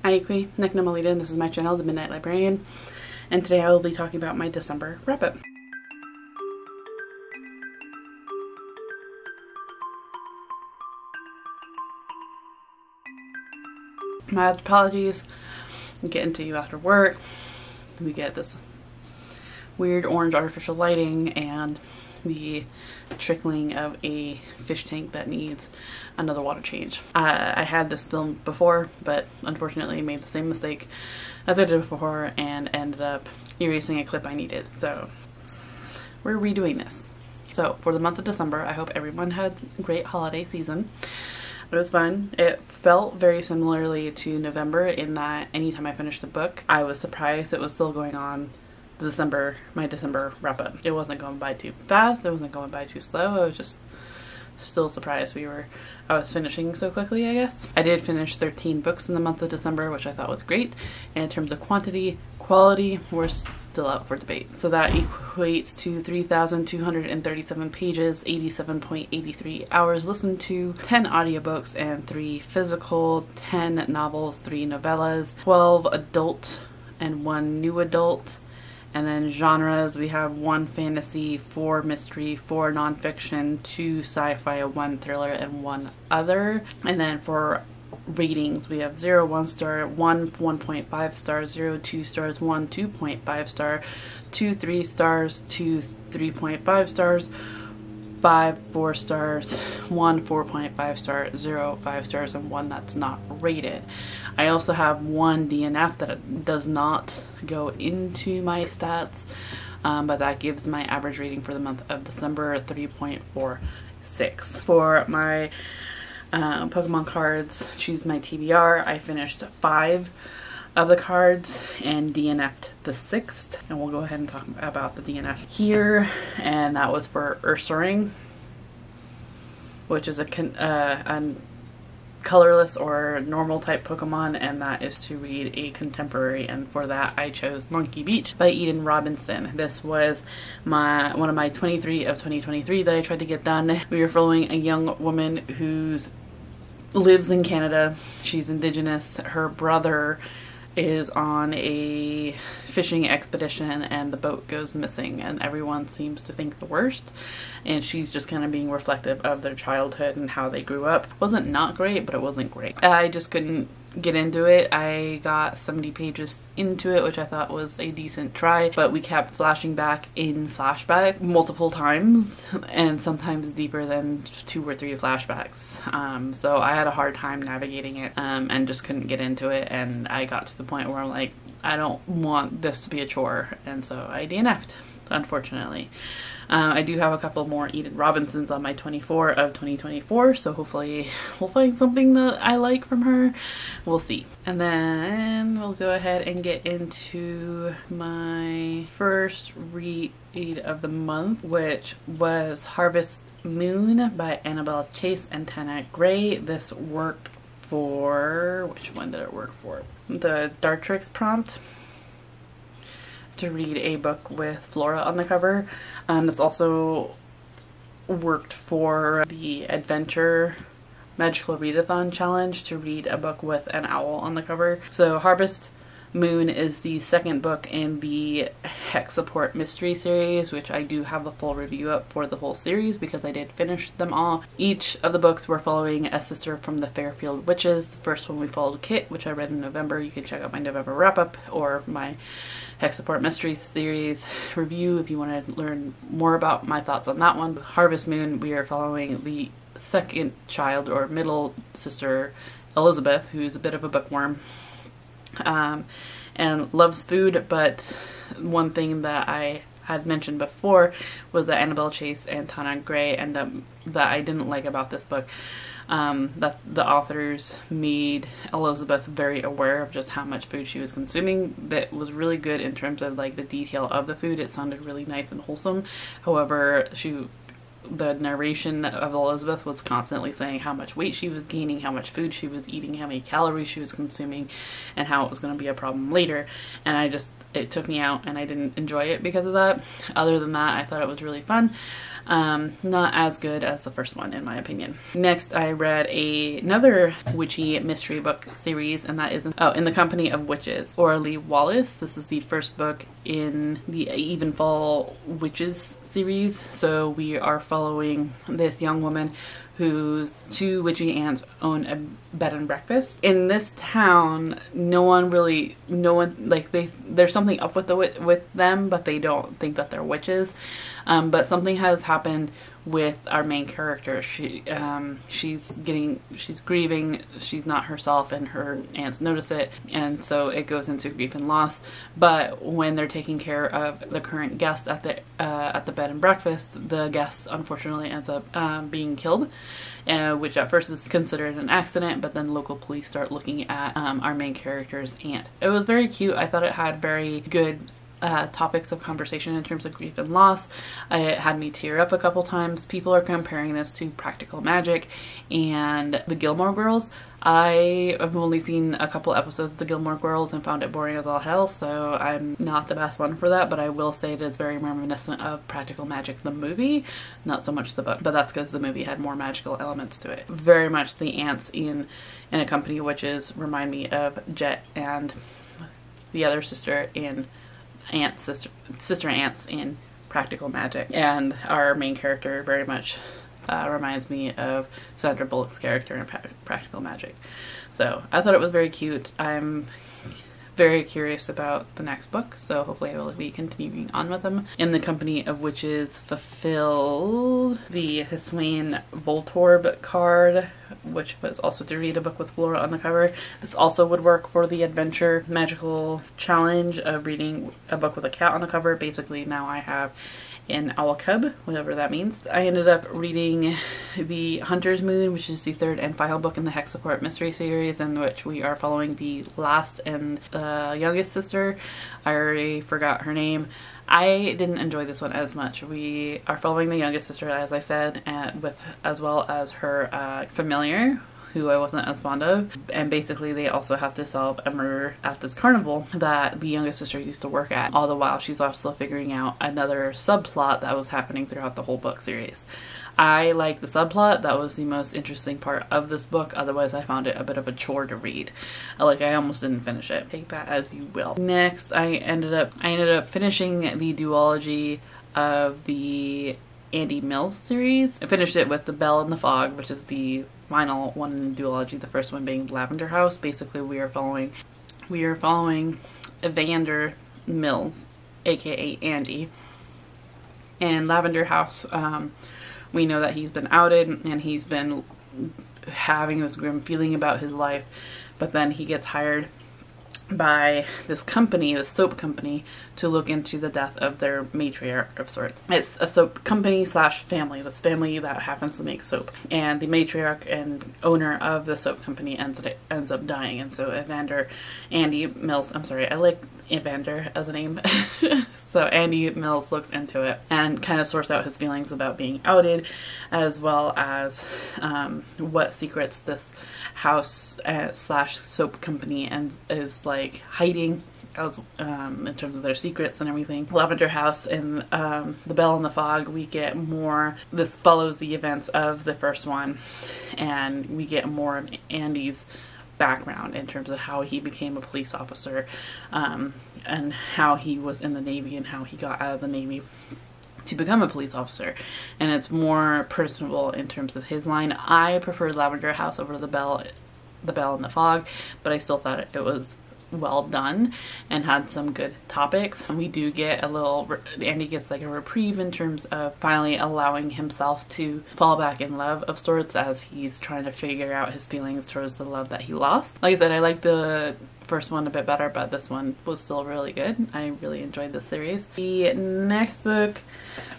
Aikui, Neknamalita, and this is my channel, The Midnight Librarian, and today I will be talking about my December wrap-up. My apologies, I'm getting to you after work. We get this weird orange artificial lighting and the trickling of a fish tank that needs another water change. I had this filmed before, but unfortunately made the same mistake as I did before and ended up erasing a clip I needed. So we're redoing this. So for the month of December, I hope everyone had a great holiday season. It was fun. It felt very similarly to November in that anytime I finished a book, I was surprised it was still going on my December wrap up. It wasn't going by too fast, it wasn't going by too slow. I was just still surprised I was finishing so quickly, I guess. I did finish 13 books in the month of December, which I thought was great. And in terms of quantity, quality, we're still up for debate. So that equates to 3,237 pages, 87.83 hours listened to, 10 audiobooks and 3 physical, 10 novels, 3 novellas, 12 adult and 1 new adult. And then genres, we have 1 fantasy, 4 mystery, 4 nonfiction, 2 sci-fi, 1 thriller, and 1 other. And then for ratings, we have 0 1 star, 1 1.5 stars, 0 2 stars, 1 2.5 star, 2 3 stars, 2 3.5 stars, 5 4 stars, 1 4.5 star, 0 5 stars, and 1 that's not rated. I also have 1 DNF that does not go into my stats, but that gives my average rating for the month of December 3.46. For my Pokemon cards, choose my TBR, I finished 5 of the cards and DNF'd the 6th, and we'll go ahead and talk about the DNF here. And that was for Ursaring, which is a colorless or normal type Pokemon, and that is to read a contemporary, and for that I chose Monkey Beach by Eden Robinson. This was one of my 23 of 2023 that I tried to get done. We were following a young woman who lives in Canada. She's Indigenous. Her brother is on a fishing expedition and the boat goes missing, and everyone seems to think the worst, and she's just kind of being reflective of their childhood and how they grew up. It wasn't not great, but it wasn't great. I just couldn't get into it. I got 70 pages into it, which I thought was a decent try, but we kept flashing back in flashback multiple times, and sometimes deeper than 2 or 3 flashbacks. So I had a hard time navigating it, and just couldn't get into it, and I got to the point where I'm like, I don't want this to be a chore, and so I DNF'd, unfortunately. I do have a couple more Eden Robinsons on my 24 of 2024, so hopefully we'll find something that I like from her. We'll see. And then we'll go ahead and get into my first read of the month, which was Harvest Moon by Annabelle Chase and Tana Gray. This worked for, which one did it work for? The Dartrix prompt to read a book with Flora on the cover. It's also worked for the Adventure Magical Readathon Challenge to read a book with an owl on the cover. So Harvest Moon is the 2nd book in the Hex Support Mystery series, which I do have a full review up for the whole series because I did finish them all. Each of the books were following a sister from the Fairfield Witches. The first one we followed Kit, which I read in November. You can check out my November wrap-up or my Hex Support Mystery series review if you want to learn more about my thoughts on that one. Harvest Moon, we are following the 2nd child or middle sister, Elizabeth, who's a bit of a bookworm. And loves food, but one thing that I had mentioned before was that Annabelle Chase and Tana Gray that I didn't like about this book, that the authors made Elizabeth very aware of just how much food she was consuming. That was really good in terms of like the detail of the food. It sounded really nice and wholesome. However, she the narration of Elizabeth was constantly saying how much weight she was gaining, how much food she was eating, how many calories she was consuming, and how it was going to be a problem later. And it took me out, and I didn't enjoy it because of that. Other than that, I thought it was really fun. Not as good as the first one, in my opinion. Next, I read another witchy mystery book series, and that is In the Company of Witches, Orly Wallace. This is the first book in the Evenfall Witches series. So we are following this young woman whose two witchy aunts own a bed and breakfast. In this town, there's something up with them, but they don't think that they're witches. But something has happened with our main character. She's grieving, she's not herself, and her aunts notice it, and so it goes into grief and loss. But when they're taking care of the current guest at the bed and breakfast, the guest unfortunately ends up being killed, which at first is considered an accident, but then local police start looking at our main character's aunt. It was very cute. I thought it had very good topics of conversation in terms of grief and loss. It had me tear up a couple times. People are comparing this to Practical Magic and the Gilmore Girls. I have only seen a couple episodes of the Gilmore Girls and found it boring as all hell, so I'm not the best one for that, but I will say it is very reminiscent of Practical Magic the movie, not so much the book, but that's because the movie had more magical elements to it. Very much the aunts in A Company of Witches remind me of Jet and the other sister aunts in Practical Magic, and our main character very much reminds me of Sandra Bullock's character in Practical Magic. So I thought it was very cute. I'm very curious about the next book, so hopefully I will be continuing on with them. In the Company of Witches fulfilled the Hiswain Voltorb card, which was also to read a book with Flora on the cover. This also would work for the adventure magical challenge of reading a book with a cat on the cover. Basically now I have an owl cub, whatever that means. I ended up reading The Hunter's Moon, which is the third and final book in the Hexaport mystery series, in which we are following the last and youngest sister. I already forgot her name. I didn't enjoy this one as much. We are following the youngest sister, as I said, as well as her familiar, who I wasn't as fond of. And basically they also have to solve a murder at this carnival that the youngest sister used to work at. All the while she's also figuring out another subplot that was happening throughout the whole book series. I like the subplot. That was the most interesting part of this book. Otherwise I found it a bit of a chore to read. I almost didn't finish it. Take that as you will. Next, I ended up finishing the duology of the Andy Mills series. I finished it with The Bell in the Fog, which is the final one in the duology, the first one being Lavender House. Basically we are following Evander Mills, aka Andy. And Lavender House, we know that he's been outed and he's been having this grim feeling about his life, but then he gets hired by this company, the soap company, to look into the death of their matriarch of sorts. It's a soap company slash family, this family that happens to make soap. And the matriarch and owner of the soap company ends up dying. And so Andy Mills, I'm sorry, I like Evander as a name. So Andy Mills looks into it and kind of sorts out his feelings about being outed, as well as what secrets this house slash soap company is hiding as in terms of their secrets and everything. Lavender House and The Bell in the Fog, we get more. This follows the events of the first one, and we get more of Andy's background in terms of how he became a police officer, and how he was in the Navy and how he got out of the Navy to become a police officer. And it's more personable in terms of his line. I preferred Lavender House over The Bell in the Fog, but I still thought it was well done and had some good topics. And we do get Andy gets a reprieve in terms of finally allowing himself to fall back in love of sorts, as he's trying to figure out his feelings towards the love that he lost. Like I said, I like the first one a bit better, but this one was still really good. I really enjoyed this series. The next book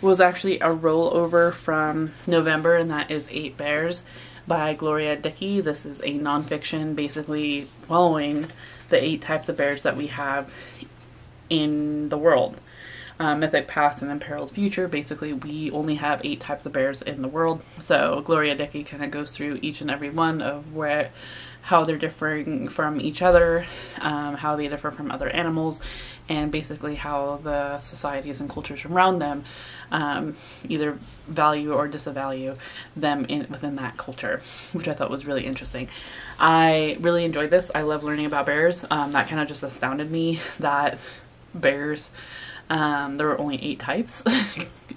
was actually a rollover from November, and that is 8 Bears by Gloria Dickey. This is a nonfiction basically following the 8 types of bears that we have in the world. mythic past and imperiled future. Basically, we only have 8 types of bears in the world. So Gloria Dickey kind of goes through each and every one of how they're differing from each other, how they differ from other animals, and basically how the societies and cultures around them either value or disvalue them within that culture, which I thought was really interesting. I really enjoyed this. I love learning about bears. That kind of just astounded me that bears, there were only 8 types,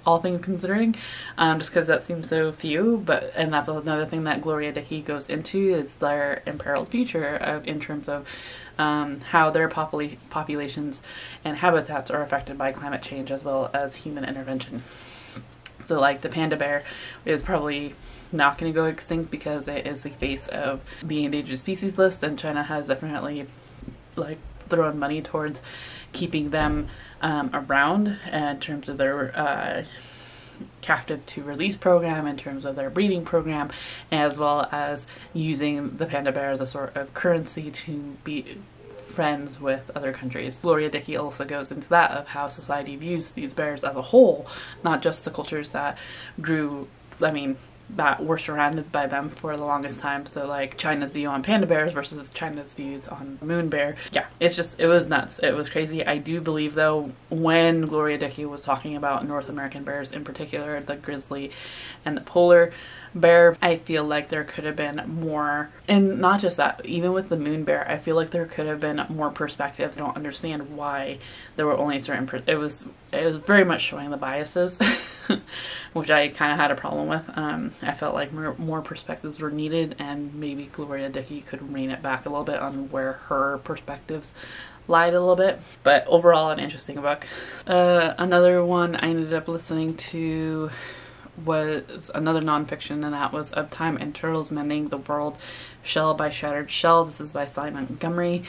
all things considering, just because that seems so few. And that's another thing that Gloria Dickey goes into, is their imperiled future in terms of how their populations and habitats are affected by climate change as well as human intervention. So like the panda bear is probably not going to go extinct because it is the face of the endangered species list, and China has definitely like thrown money towards keeping them around in terms of their captive to release program, in terms of their breeding program, as well as using the panda bear as a sort of currency to be friends with other countries. Gloria Dickey also goes into that of how society views these bears as a whole, not just the cultures that that were surrounded by them for the longest time. So like China's view on panda bears versus China's views on moon bear. Yeah, it was nuts. It was crazy. I do believe though, when Gloria Dickey was talking about North American bears in particular, the grizzly and the polar bear, I feel like there could have been more, and not just that, even with the moon bear, I feel like there could have been more perspectives. I don't understand why there were only certain it was very much showing the biases, which I kind of had a problem with. I felt like more perspectives were needed, and maybe Gloria Dickey could rein it back a little bit on where her perspectives lied a little bit. But overall, an interesting book. Another one I ended up listening to was another nonfiction, and that was Of Time and Turtles Mending the World, Shell by Shattered Shell. This is by Sy Montgomery.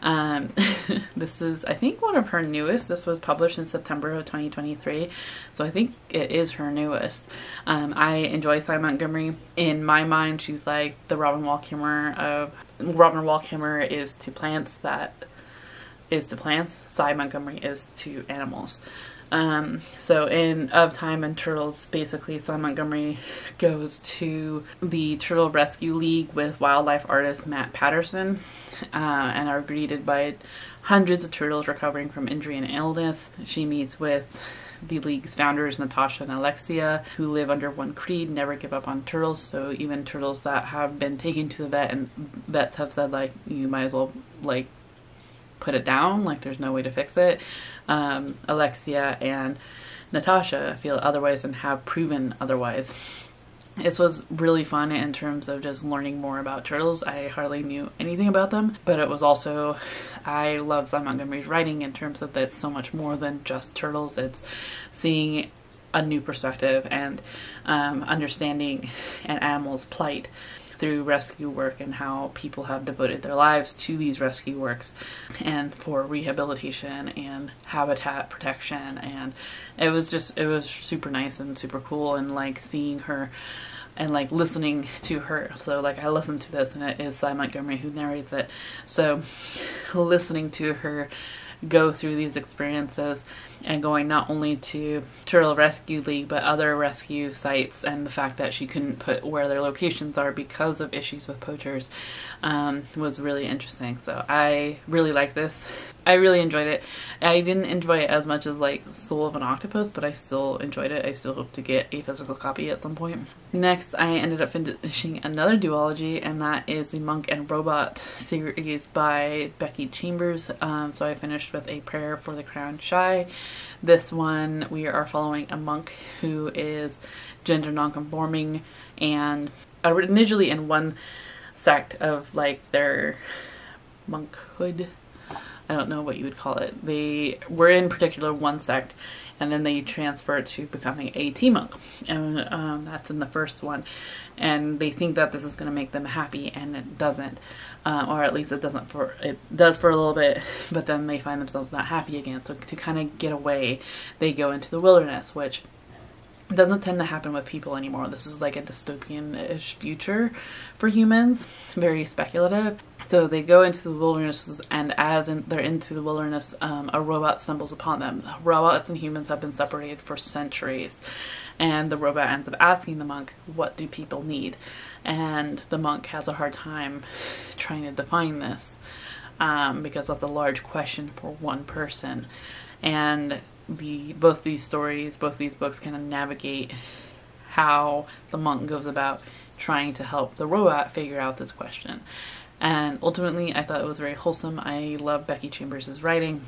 This is, I think, one of her newest. This was published in September of 2023, so I think it is her newest. I enjoy Sy Montgomery. In my mind, she's like the Robin Wall Kimmerer of... Robin Wall Kimmerer is to plants, Sy Montgomery is to animals. So in Of Time and Turtles, basically Sy Montgomery goes to the Turtle Rescue League with wildlife artist Matt Patterson, and are greeted by hundreds of turtles recovering from injury and illness. She meets with the league's founders, Natasha and Alexia, who live under one creed: never give up on turtles. So even turtles that have been taken to the vet, and vets have said like, you might as well like put it down, like there's no way to fix it. Alexia and Natasha feel otherwise and have proven otherwise. This was really fun in terms of just learning more about turtles. I hardly knew anything about them, but it was also, I love Sy Montgomery's writing in terms of that it's so much more than just turtles. It's seeing a new perspective and understanding an animal's plight through rescue work, and how people have devoted their lives to these rescue works and for rehabilitation and habitat protection. And it was super nice and super cool, and like seeing her and like listening to her. So like I listened to this, and it is Sy Montgomery who narrates it. So listening to her go through these experiences and going not only to Turtle Rescue League but other rescue sites, and the fact that she couldn't put where their locations are because of issues with poachers was really interesting. So I really like this. I really enjoyed it. I didn't enjoy it as much as like Soul of an Octopus, but I still enjoyed it. I still hope to get a physical copy at some point. Next, I ended up finishing another duology, and that is the Monk and Robot series by Becky Chambers. So I finished with A Prayer for the Crowned Shy. This one, we are following a monk who is gender nonconforming, and originally in one sect of like their monkhood. I don't know what you would call it. They were in particular one sect, and then they transferred to becoming a tea monk, and that's in the first one. And they think that this is going to make them happy, and it doesn't, or at least it does for a little bit. But then they find themselves not happy again. So to kind of get away, they go into the wilderness, which It doesn't tend to happen with people anymore. This is like a dystopian-ish future for humans, very speculative. So they go into the wilderness, and they're into the wilderness, a robot stumbles upon them. Robots and humans have been separated for centuries, and the robot ends up asking the monk, what do people need? And the monk has a hard time trying to define this, because that's a large question for one person. And both these books kind of navigate how the monk goes about trying to help the robot figure out this question. And ultimately, I thought it was very wholesome. I love Becky Chambers' writing.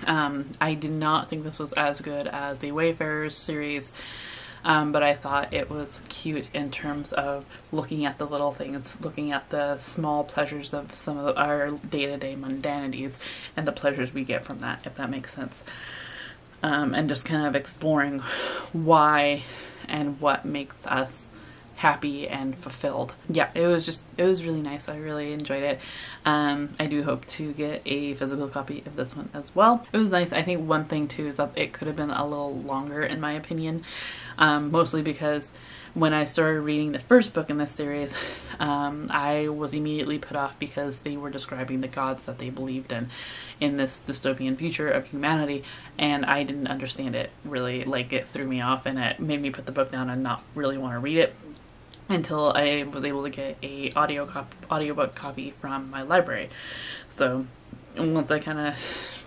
I did not think this was as good as the Wayfarers series, but I thought it was cute in terms of looking at the little things, looking at the small pleasures of some of our day-to-day mundanities and the pleasures we get from that, if that makes sense. And just kind of exploring why and what makes us happy and fulfilled. Yeah, it was really nice. I really enjoyed it. I do hope to get a physical copy of this one as well. It was nice. I think one thing too is that it could have been a little longer in my opinion, mostly because when I started reading the first book in this series, I was immediately put off because they were describing the gods that they believed in this dystopian future of humanity, and I didn't understand it really. Like, it threw me off, and it made me put the book down and not really want to read it until I was able to get a audiobook copy from my library. So once I kind of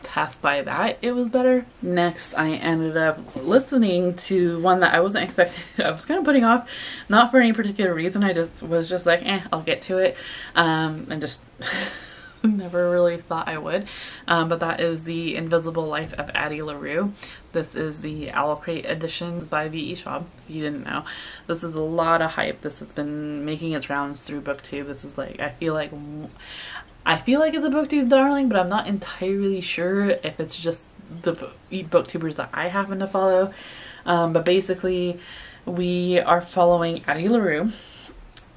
passed by that, it was better. Next, I ended up listening to one that I wasn't expecting. I was kind of putting off, not for any particular reason. I was just like, I'll get to it, and just never really thought I would. But that is The Invisible Life of Addy Laro. This is the Owl Crate edition by V.E. Schwab, if you didn't know. This is a lot of hype. This has been making its rounds through BookTube. This is like, I feel like it's a BookTube darling, but I'm not entirely sure if it's just the booktubers that I happen to follow. But basically, we are following Addy Laro,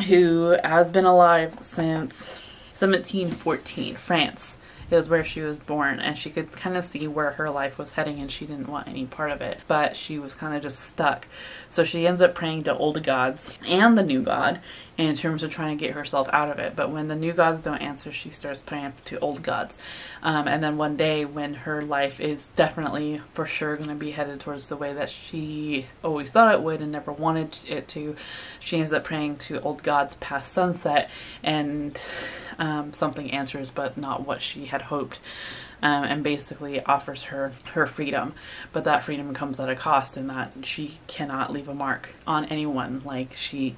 who has been alive since 1714, France. It was where she was born, and she could kind of see where her life was heading, and she didn't want any part of it, but she was kind of just stuck. So she ends up praying to old gods and the new god in terms of trying to get herself out of it. But when the new gods don't answer, she starts praying to old gods. And then one day, when her life is definitely for sure going to be headed towards the way that she always thought it would and never wanted it to, she ends up praying to old gods past sunset, and something answers, but not what she had hoped. And basically offers her freedom, but that freedom comes at a cost in that she cannot leave a mark on anyone. Like, she's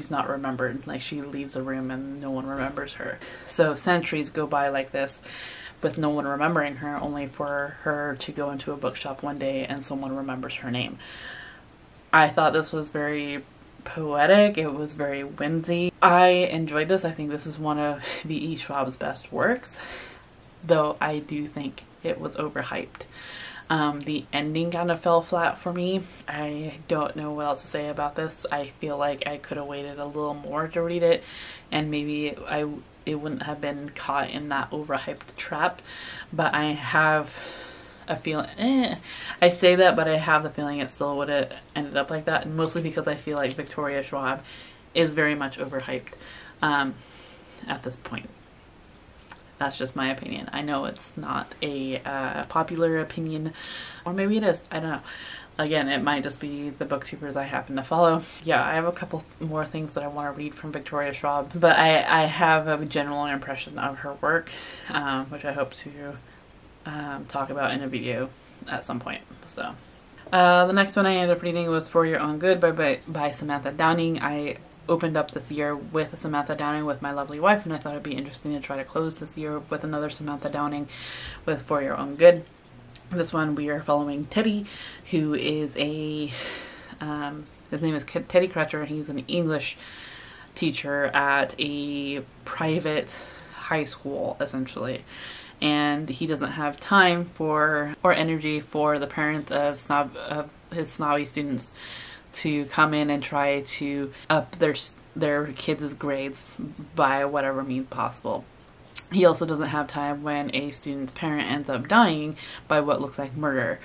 not remembered. Like, she leaves a room and no one remembers her. So centuries go by like this with no one remembering her, only for her to go into a bookshop one day and someone remembers her name. I thought this was very poetic. It was very whimsy. I enjoyed this. I think this is one of V.E. Schwab's best works, though I do think it was overhyped. The ending kind of fell flat for me. I don't know what else to say about this. I feel like I could have waited a little more to read it, and maybe it wouldn't have been caught in that overhyped trap. But I have a feeling, I say that, but I have the feeling it still would have ended up like that, and mostly because I feel like Victoria Schwab is very much overhyped at this point. That's just my opinion. I know it's not a popular opinion, or maybe it is. I don't know. Again, it might just be the booktubers I happen to follow. Yeah, I have a couple more things that I want to read from Victoria Schwab, but I have a general impression of her work, which I hope to talk about in a video at some point. So the next one I ended up reading was For Your Own Good by Samantha Downing. I opened up this year with Samantha Downing with my lovely wife, and I thought it'd be interesting to try to close this year with another Samantha Downing with For Your Own Good. This one we are following Teddy, who is his name is Teddy Crutcher. He's an English teacher at a private high school, essentially. And he doesn't have time or energy for the parents of his snobby students to come in and try to up their kids' grades by whatever means possible. He also doesn't have time when a student's parent ends up dying by what looks like murder.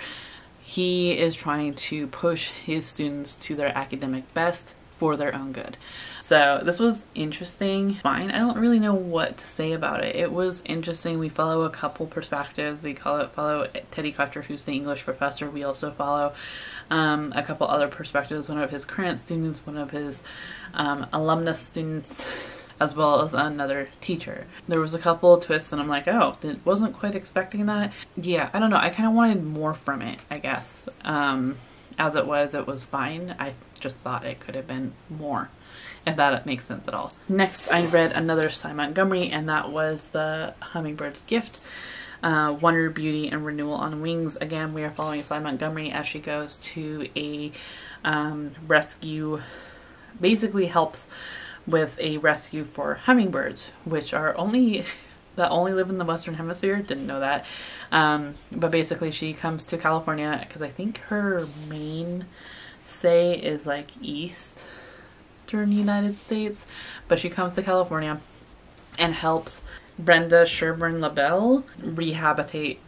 he is trying to push his students to their academic best for their own good. So this was interesting. Fine. I don't really know what to say about it. It was interesting. We follow a couple perspectives. We follow Teddy Crutcher, who's the English professor. We also follow a couple other perspectives. One of his current students, one of his alumnus students, as well as another teacher. There was a couple of twists and I'm like, oh, wasn't quite expecting that. Yeah, I don't know. I kind of wanted more from it, I guess. As it was fine. I just thought it could have been more, if that makes sense at all. Next, I read another Cy Montgomery, and that was the Hummingbirds Gift, Wonder, Beauty, and Renewal on Wings. Again, we are following Cy Montgomery as she goes to a rescue, basically helps with a rescue for hummingbirds, which are that only live in the Western Hemisphere. Didn't know that. But basically she comes to California because I think her main stay is like eastern United States, but she comes to California and helps Brenda Sherburne LaBelle rehabilitate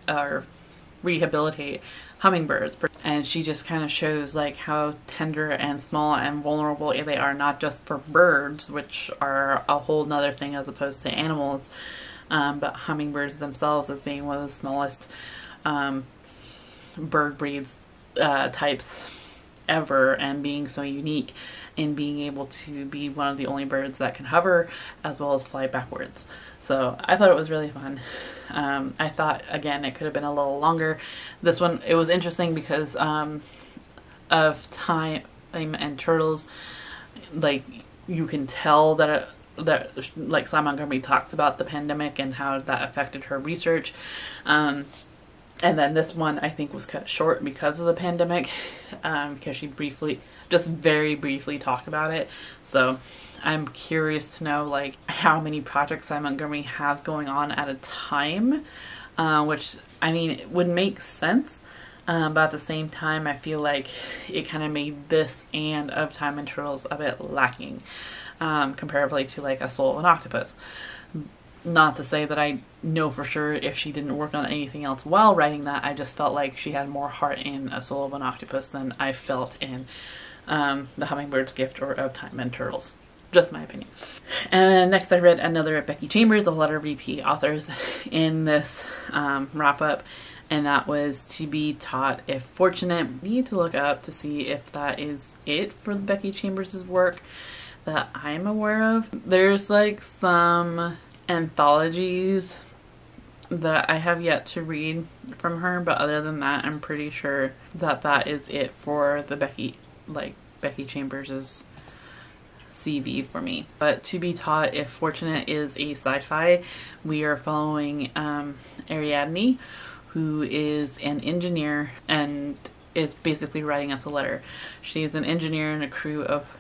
hummingbirds. And she just kind of shows like how tender and small and vulnerable they are, not just for birds, which are a whole nother thing as opposed to animals, but hummingbirds themselves as being one of the smallest bird breeds types ever, and being so unique in being able to be one of the only birds that can hover as well as fly backwards. So I thought it was really fun. I thought, again, it could have been a little longer. This one, it was interesting because of time and turtles. Like, you can tell that like Cy Montgomery talks about the pandemic and how that affected her research. And then this one I think was cut short because of the pandemic, because she very briefly talked about it. So I'm curious to know like how many projects Cy Montgomery has going on at a time, which I mean it would make sense, but at the same time I feel like it kind of made this and Of Time and Turtles a bit lacking, comparatively to like A Soul of an Octopus. Not to say that I know for sure if she didn't work on anything else while writing that. I just felt like she had more heart in A Soul of an Octopus than I felt in The Hummingbirds Gift or Of Time and Turtles. Just my opinion. And next I read another Becky Chambers, a lot of repeat authors in this wrap-up, and that was To Be Taught If Fortunate. Need to look up to see if that is it for Becky Chambers' work that I'm aware of. There's like some anthologies that I have yet to read from her, but other than that I'm pretty sure that that is it for the Becky Chambers' CV for me. But To Be Taught If Fortunate is a sci-fi. We are following Ariadne, who is an engineer and is basically writing us a letter. She is an engineer in a crew of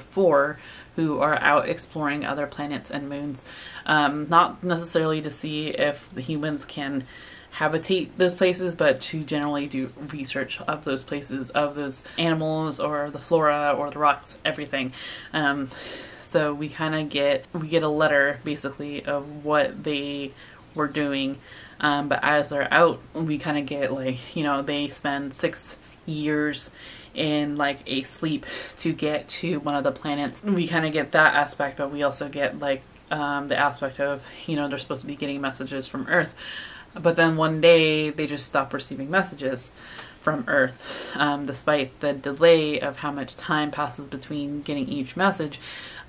4 who are out exploring other planets and moons, not necessarily to see if the humans can habitate those places, but to generally do research of those places, of those animals or the flora or the rocks, everything. So we get a letter basically of what they were doing, but as they're out, we kind of get like, they spend 6 years in like a sleep to get to one of the planets. We kind of get that aspect, but we also get like the aspect of, they're supposed to be getting messages from Earth, but then one day they just stop receiving messages from Earth, despite the delay of how much time passes between getting each message.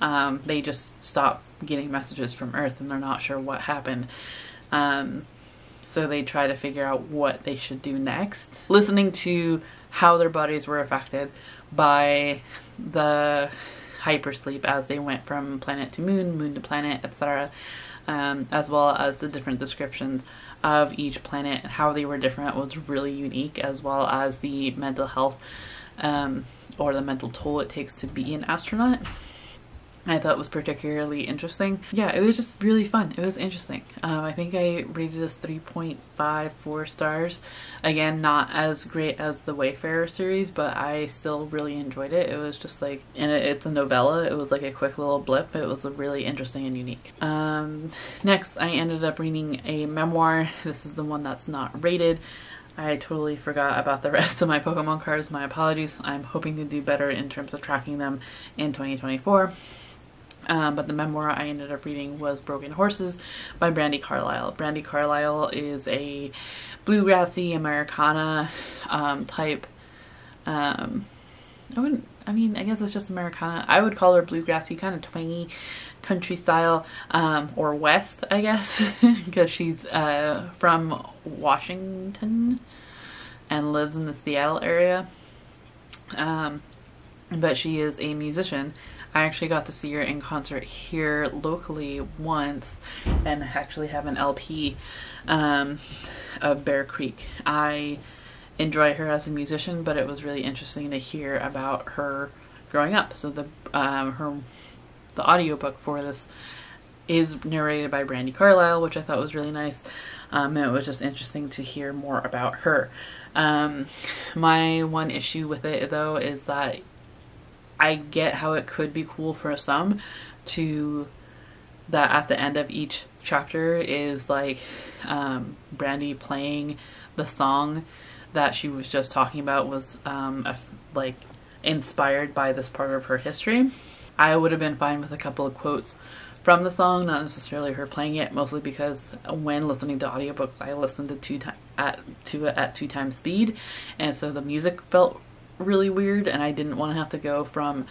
They just stop getting messages from Earth and they're not sure what happened. So they try to figure out what they should do next, listening to how their bodies were affected by the hypersleep as they went from planet to moon, moon to planet, etc., as well as the different descriptions of each planet and how they were different was really unique, as well as the mental health or the mental toll it takes to be an astronaut. I thought was particularly interesting. Yeah, it was just really fun. It was interesting. I think I rated this 3.54 stars. Again, not as great as the Wayfarer series, but I still really enjoyed it. It was just like, and it's a novella. It was like a quick little blip. It was really interesting and unique. Next, I ended up reading a memoir. This is the one that's not rated. I totally forgot about the rest of my Pokemon cards. My apologies. I'm hoping to do better in terms of tracking them in 2024. But the memoir I ended up reading was Broken Horses by Brandi Carlile. Brandi Carlile is a bluegrassy Americana type. I guess it's just Americana. I would call her bluegrassy, kind of twangy country style, or West, I guess, because she's from Washington and lives in the Seattle area. But she is a musician. I actually got to see her in concert here locally once and actually have an LP of Bear Creek. I enjoy her as a musician, but it was really interesting to hear about her growing up. So the audiobook for this is narrated by Brandi Carlile, which I thought was really nice. And it was just interesting to hear more about her. My one issue with it though is that I get how it could be cool for some that at the end of each chapter is like Brandi playing the song that she was just talking about was like inspired by this part of her history. I would have been fine with a couple of quotes from the song, not necessarily her playing it, mostly because when listening to audiobooks I listened to it at 2 times speed, and so the music felt really weird, and I didn't want to have to go from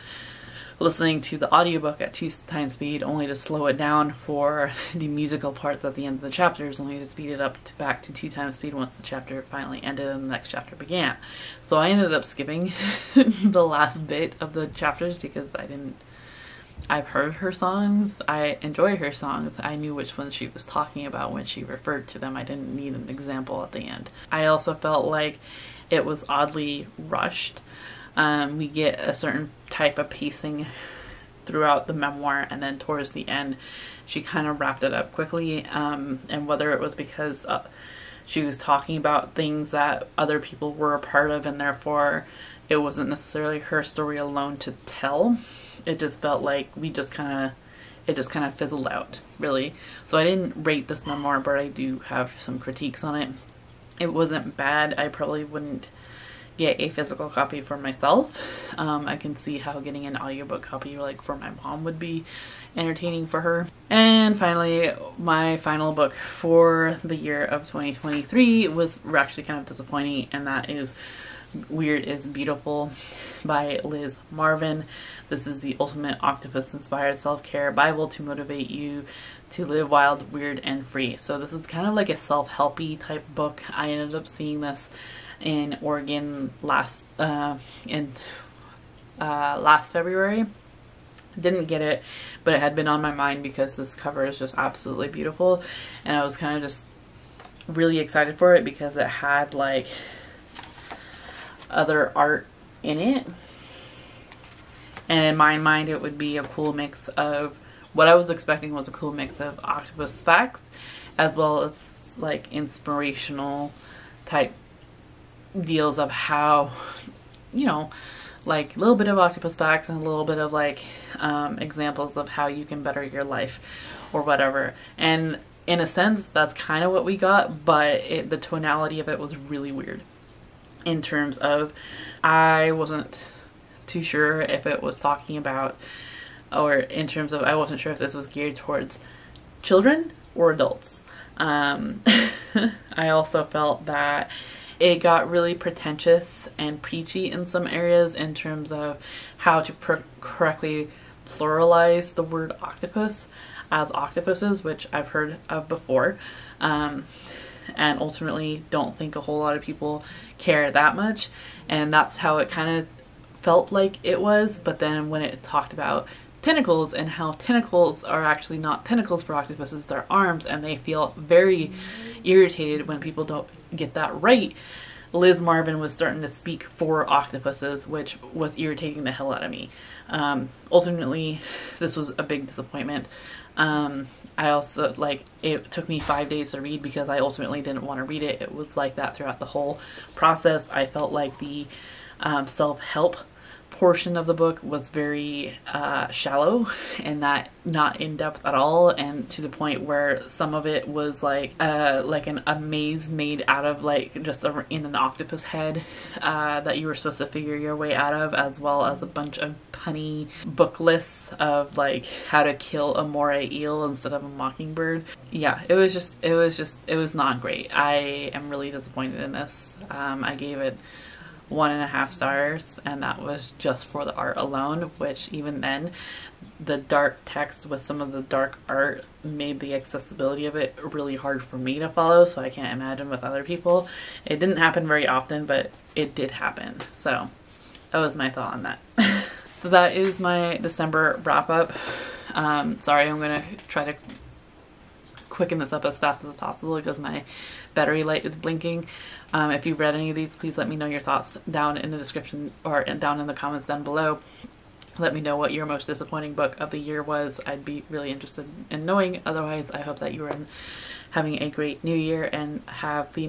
listening to the audiobook at 2 times speed only to slow it down for the musical parts at the end of the chapters, only to speed it up back to 2 times speed once the chapter finally ended and the next chapter began. So I ended up skipping the last bit of the chapters because I've heard her songs, I enjoy her songs, I knew which ones she was talking about when she referred to them. I didn't need an example at the end. I also felt like it was oddly rushed. We get a certain type of pacing throughout the memoir, and then towards the end she kind of wrapped it up quickly, and whether it was because she was talking about things that other people were a part of and therefore it wasn't necessarily her story alone to tell, it just felt like it just kind of fizzled out, really. So I didn't rate this memoir, but I do have some critiques on it. It wasn't bad. I probably wouldn't get a physical copy for myself. I can see how getting an audiobook copy like for my mom would be entertaining for her. And finally, my final book for the year of 2023 was actually kind of disappointing, and that is Weird is Beautiful by Liz Marvin. This is the ultimate octopus-inspired self-care Bible to motivate you to live wild, weird, and free. So this is kind of like a self-helpy type book. I ended up seeing this in Oregon last February. Didn't get it, but it had been on my mind because this cover is just absolutely beautiful, and I was kind of just really excited for it because it had like other art in it, and in my mind it would be a cool mix of what I was expecting was a cool mix of octopus facts as well as like inspirational type deals of how, you know, like a little bit of octopus facts and a little bit of like examples of how you can better your life or whatever. And in a sense that's kind of what we got, but the tonality of it was really weird in terms of I wasn't too sure if it was talking about, or in terms of I wasn't sure if this was geared towards children or adults. I also felt that it got really pretentious and preachy in some areas in terms of how to correctly pluralize the word octopus as octopuses, which I've heard of before, and ultimately don't think a whole lot of people care that much, and that's how it kind of felt like it was. But then when it talked about tentacles and how tentacles are actually not tentacles for octopuses, they're arms, and they feel very irritated when people don't get that right, Liz Marvin was starting to speak for octopuses, which was irritating the hell out of me. Ultimately, this was a big disappointment. I also, like, it took me 5 days to read because I ultimately didn't want to read it. It was like that throughout the whole process. I felt like the self-help portion of the book was very shallow and not in depth at all, and to the point where some of it was like a maze made out of like just in an octopus head that you were supposed to figure your way out of, as well as a bunch of punny book lists of like how to kill a moray eel instead of a mockingbird. Yeah, it was not great. I am really disappointed in this. I gave it 1.5 stars, and that was just for the art alone, which even then the dark text with some of the dark art made the accessibility of it really hard for me to follow, so I can't imagine with other people. It didn't happen very often, but it did happen. So that was my thought on that. So that is my December wrap up. Sorry, I'm gonna try to quicken this up as fast as possible because my battery light is blinking. If you've read any of these, please let me know your thoughts down in the description or down in the comments down below. Let me know what your most disappointing book of the year was. I'd be really interested in knowing. Otherwise, I hope that you are having a great new year and have the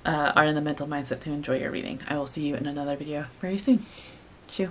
are in the mental mindset to enjoy your reading. I will see you in another video very soon. Chew.